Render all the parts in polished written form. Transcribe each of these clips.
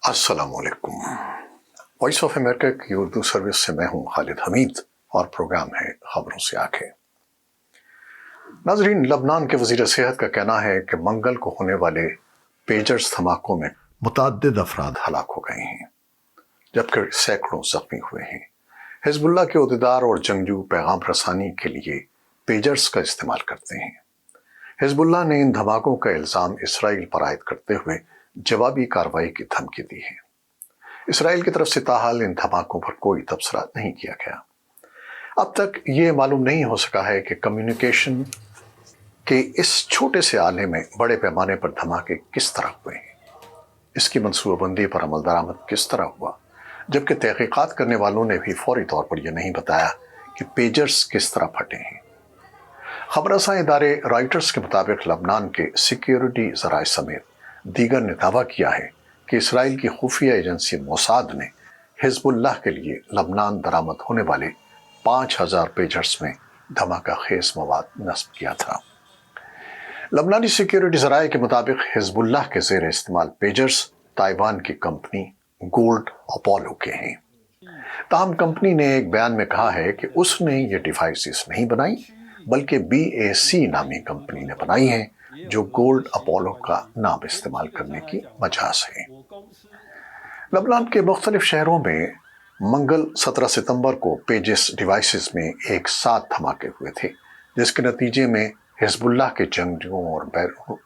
अस्सलाम वालेकुम। Voice of America की उर्दू सर्विस से मैं हूं खालिद हमीद और प्रोग्राम है खबरों से आंखें। नाजरीन, लबनान के वजीर सेहत का कहना है कि मंगल को होने वाले पेजर्स धमाकों में मुतअद्दिद अफराद हलाक हो गए हैं जबकि सैकड़ों जख्मी हुए हैं। हिजबुल्लाह के उहदेदार और जंगजू पैगाम रसानी के लिए पेजर्स का इस्तेमाल करते हैं। हिजबुल्लाह ने इन धमाकों का इल्ज़ाम इसराइल पर आयद करते हुए जवाबी कार्रवाई की धमकी दी है। इसराइल की तरफ से ताहाल इन धमाकों पर कोई तबसरा नहीं किया गया। अब तक ये मालूम नहीं हो सका है कि कम्युनिकेशन के इस छोटे से आले में बड़े पैमाने पर धमाके किस तरह हुए हैं, इसकी मनसूबाबंदी पर अमल दरामद किस तरह हुआ, जबकि तहकीकात करने वालों ने भी फौरी तौर पर यह नहीं बताया कि पेजर्स किस तरह फटे हैं। खबरसां इदारे रॉयटर्स के मुताबिक लबनान के सिक्योरिटी ज़राए समेत दीगर ने दावा किया है कि इसराइल की खुफिया एजेंसी मोसाद ने हिजबुल्लाह के लिए लबनान दरामद होने वाले 5000 पेजर्स में धमाका खेज मवाद नस्ब किया था। लबनानी सिक्योरिटी ज़राए के मुताबिक हिजबुल्लाह के ज़ेर इस्तेमाल पेजर्स ताइवान की कंपनी गोल्ड अपोलो के हैं। ताहम कंपनी ने एक बयान में कहा है कि उसने ये डिवाइसेस नहीं बनाई बल्कि BAC नामी कंपनी ने बनाई हैं, जो गोल्ड अपोलो का नाम इस्तेमाल करने की मजाज है। लबनान के मुख्तलिफ शहरों में मंगल 17 सितंबर को पेजर्स डिवाइसेस में एक साथ धमाके हुए थे, जिसके नतीजे में हिजबुल्लाह के जंगजुओं और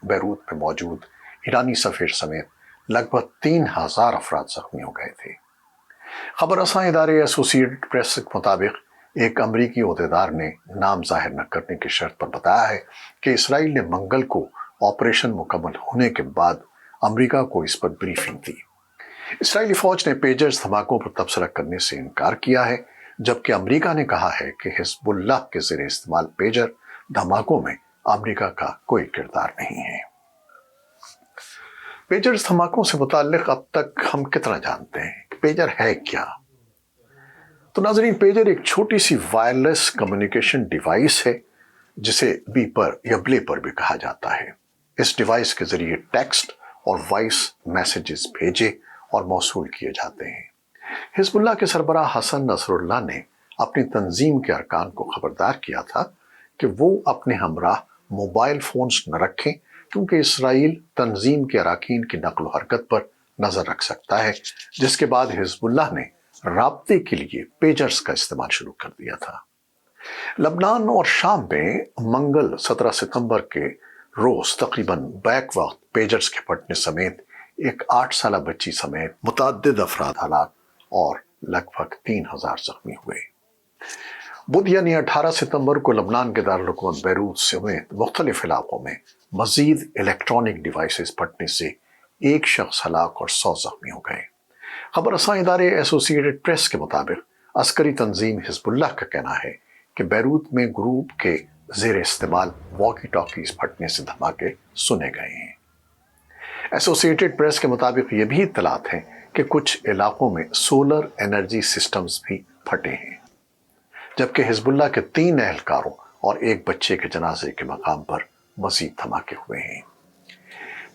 बैरूत में मौजूद ईरानी सफीर समेत लगभग 3000 अफराद जख्मी हो गए थे। खबरसां इदारे एसोसिएटेड प्रेस के मुताबिक एक अमरीकी ओहदेदार ने नाम जाहिर न करने की शर्त पर बताया है कि इसराइल ने मंगल को ऑपरेशन मुकम्मल होने के बाद अमरीका को इस पर ब्रीफिंग दी। इसराइली फौज ने पेजर्स धमाकों पर तबसरा करने से इनकार किया है, जबकि अमरीका ने कहा है कि हिजबुल्लाह के ज़रिए इस्तेमाल पेजर धमाकों में अमरीका का कोई किरदार नहीं है। पेजर्स धमाकों से मुताल्लिक अब तक हम कितना जानते हैं कि पेजर है क्या? तो नाजरीन, पेजर एक छोटी सी वायरलेस कम्युनिकेशन डिवाइस है जिसे बीपर या ब्लेपर भी कहा जाता है। इस डिवाइस के जरिए टेक्स्ट और वॉइस मैसेजेस भेजे और मौसूल किए जाते हैं। हिजबुल्लाह के सरबराह हसन नसरुल्लाह ने अपनी तंजीम के अरकान को खबरदार किया था कि वो अपने हमराह मोबाइल फोन्स न रखें, क्योंकि इसराइल तंजीम के अरकान की नकल व हरकत पर नजर रख सकता है, जिसके बाद हिजबुल्लाह ने राब्ते के लिए पेजर्स का इस्तेमाल शुरू कर दिया था। लबनान और शाम में मंगल 17 सितंबर के रोज तकरीबन बैक वक्त पेजर्स के फटने समेत एक 8 साल बच्ची समेत मुतअद्दिद अफराद हलाक और लगभग 3000 जख्मी हुए। बुध यानी 18 सितंबर को लबनान के दारुल-हुकूमत बैरूत समेत मुख्तलिफ इलाकों में मजीद इलेक्ट्रॉनिक डिवाइसेस फटने से एक शख्स हलाक और 100 जख्मी हो गए। खबरसां इदारे एसोसिएटेड प्रेस के मुताबिक अस्करी तंजीम हिजबुल्लाह का कहना है कि बैरूत में ग्रुप के ज़ेर इस्तेमाल वॉकी टॉकीज फटने से धमाके सुने गए हैं। एसोसिएटेड प्रेस के मुताबिक ये भी इत्तलात हैं कि कुछ इलाकों में सोलर एनर्जी सिस्टम्स भी फटे हैं, जबकि हिजबुल्लाह के 3 एहलकारों और एक बच्चे के जनाजे के मकाम पर मजीद धमाके हुए हैं।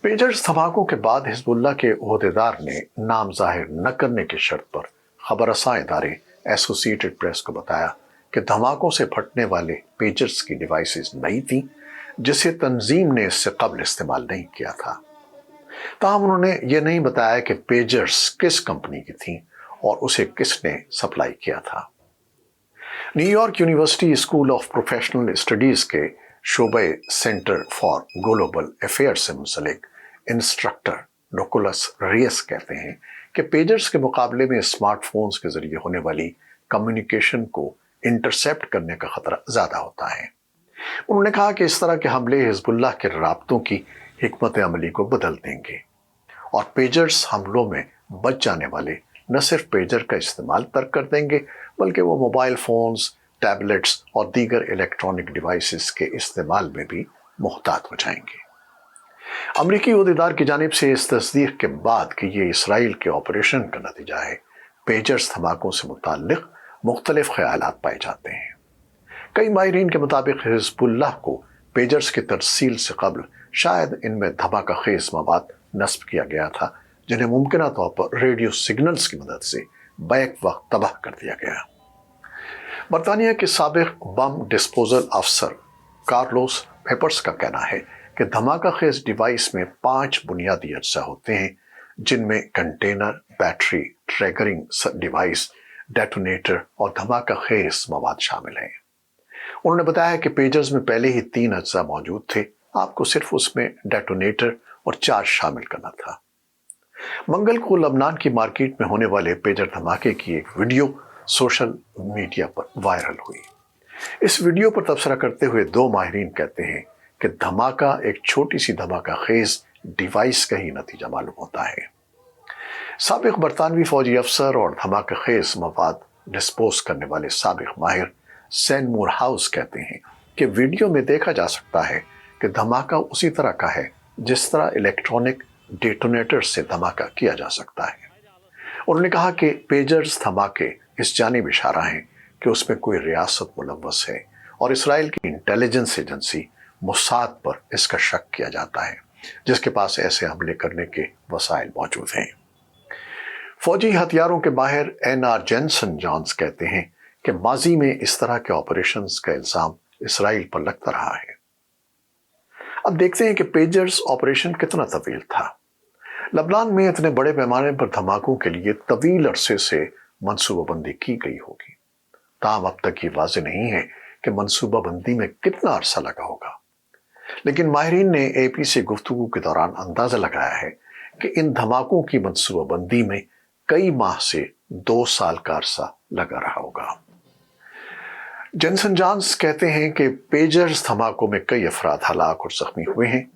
पेजर्स धमाकों के बाद हिजबुल्लाह के ओहदेदार ने नाम जाहिर न करने की शर्त पर खबरसां इदारे एसोसिएटेड प्रेस को बताया कि धमाकों से फटने वाले पेजर्स की डिवाइसेस नई थीं, जिसे तंजीम ने इससे कबल इस्तेमाल नहीं किया था। ताहम उन्होंने ये नहीं बताया कि पेजर्स किस कंपनी की थीं और उसे किसने सप्लाई किया था। New York university school of professional studies के शोबे सेंटर फॉर ग्लोबल अफेयर्स से मुंसलिक इंस्ट्रक्टर निकोलस रियस कहते हैं कि पेजर्स के मुकाबले में स्मार्टफोन्स के जरिए होने वाली कम्युनिकेशन को इंटरसेप्ट करने का खतरा ज्यादा होता है। उन्होंने कहा कि इस तरह के हमले हिजबुल्लाह के राब्तों की हिकमत अमली को बदल देंगे और पेजर्स हमलों में बच जाने वाले न सिर्फ पेजर का इस्तेमाल तर्क कर देंगे, बल्कि वो मोबाइल फोन्स, टैबलेट्स और दीगर इलेक्ट्रॉनिक डिवाइसेस के इस्तेमाल में भी मुहतात हो जाएंगे। अमरीकी ओहदेदार की जानिब से इस तस्दीक के बाद कि ये इसराइल के ऑपरेशन का नतीजा है, पेजर्स धमाकों से मुताल्लिक मुख्तलिफ ख्यालात पाए जाते हैं। कई माहिरीन के मुताबिक हिजबुल्लाह को पेजर्स की तरसील से कबल शायद इनमें धमाका खेज मवाद नस्ब किया गया था, जिन्हें मुमकिन तौर पर रेडियो सिग्नल्स की मदद से बैक वक्त तबाह कर दिया गया। बरतानिया के साबिक बम डिस्पोजल अफसर कार्लोस पेपर्स का कहना है कि धमाका खेज डिवाइस में 5 बुनियादी अज्जा होते हैं, जिनमें container, battery, triggering device, detonator और धमाका खेज मवाद शामिल हैं। उन्होंने बताया कि पेजर्स में पहले ही 3 अज्जा मौजूद थे, आपको सिर्फ उसमें डेटोनेटर और चार्ज शामिल करना था। मंगल को लबनान की मार्केट में होने वाले पेजर धमाके की एक वीडियो सोशल मीडिया पर वायरल हुई। इस वीडियो पर तबसरा करते हुए 2 माहिरीन कहते हैं कि धमाका एक छोटी सी धमाका खेज डिवाइस का ही नतीजा मालूम होता है। साबिक बरतानवी फौजी अफसर और धमाका खेज मवाद डिस्पोज करने वाले साबिक माहिर सैन मूरहाउस कहते हैं कि वीडियो में देखा जा सकता है कि धमाका उसी तरह का है जिस तरह इलेक्ट्रॉनिक डेटोनेटर से धमाका किया जा सकता है। उन्होंने कहा कि पेजर्स धमाके इस जानिब इशारा है कि उसमें कोई रियासत मुलव्वस है और इसराइल की इंटेलिजेंस एजेंसी मोसाद पर इसका शक किया जाता है, जिसके पास ऐसे हमले करने के वसाइल मौजूद हैं। फौजी हथियारों के माहिर एन.आर. जेनसन जॉन्स कहते हैं कि माजी में इस तरह के ऑपरेशंस का इल्जाम इसराइल पर लगता रहा है। अब देखते हैं कि पेजर्स ऑपरेशन कितना तवील था। लबनान में इतने बड़े पैमाने पर धमाकों के लिए तवील अरसे से मंसूबाबंदी की गई होगी, ताहम अब तक ये वाज़ेह नहीं है कि मंसूबाबंदी में कितना अरसा लगा होगा। लेकिन माहिरीन ने AP से गुफ्तगू के दौरान अंदाजा लगाया है कि इन धमाकों की मंसूबाबंदी में कई माह से 2 साल का अरसा लगा रहा होगा। जेनसन जॉन्स कहते हैं कि पेजर्स धमाकों में कई अफराद हलाक और जख्मी हुए हैं।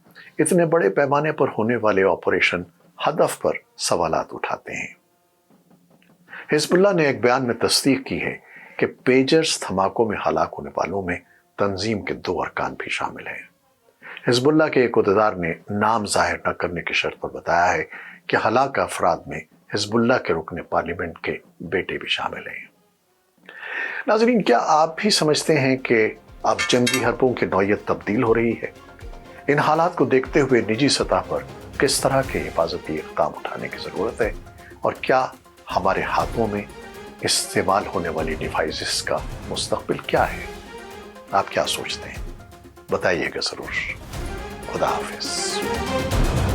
इतने बड़े पैमाने पर होने वाले ऑपरेशन हदफ पर सवालात उठाते हैं। हिजबुल्लाह ने एक बयान में तस्दीक की है कि पेजर्स धमाकों में हलाक होने वालों में तंजीम के 2 अरकान भी शामिल हैं। हिजबुल्लाह के एक उहदेदार ने नाम जाहिर न करने की शर्त पर बताया है कि हलाक अफराद में हिजबुल्लाह के रुकन पार्लियामेंट के बेटे भी शामिल हैं। नाज़रीन, क्या आप भी समझते हैं कि अब जंगी हरबों की नौयत तब्दील हो रही है? इन हालात को देखते हुए निजी सतह पर किस तरह के हिफाजती इक़दाम उठाने की ज़रूरत है, और क्या हमारे हाथों में इस्तेमाल होने वाली डिवाइसेस का मुस्तक़बिल क्या है? आप क्या सोचते हैं? बताइएगा ज़रूर। खुदा हाफ़िज़।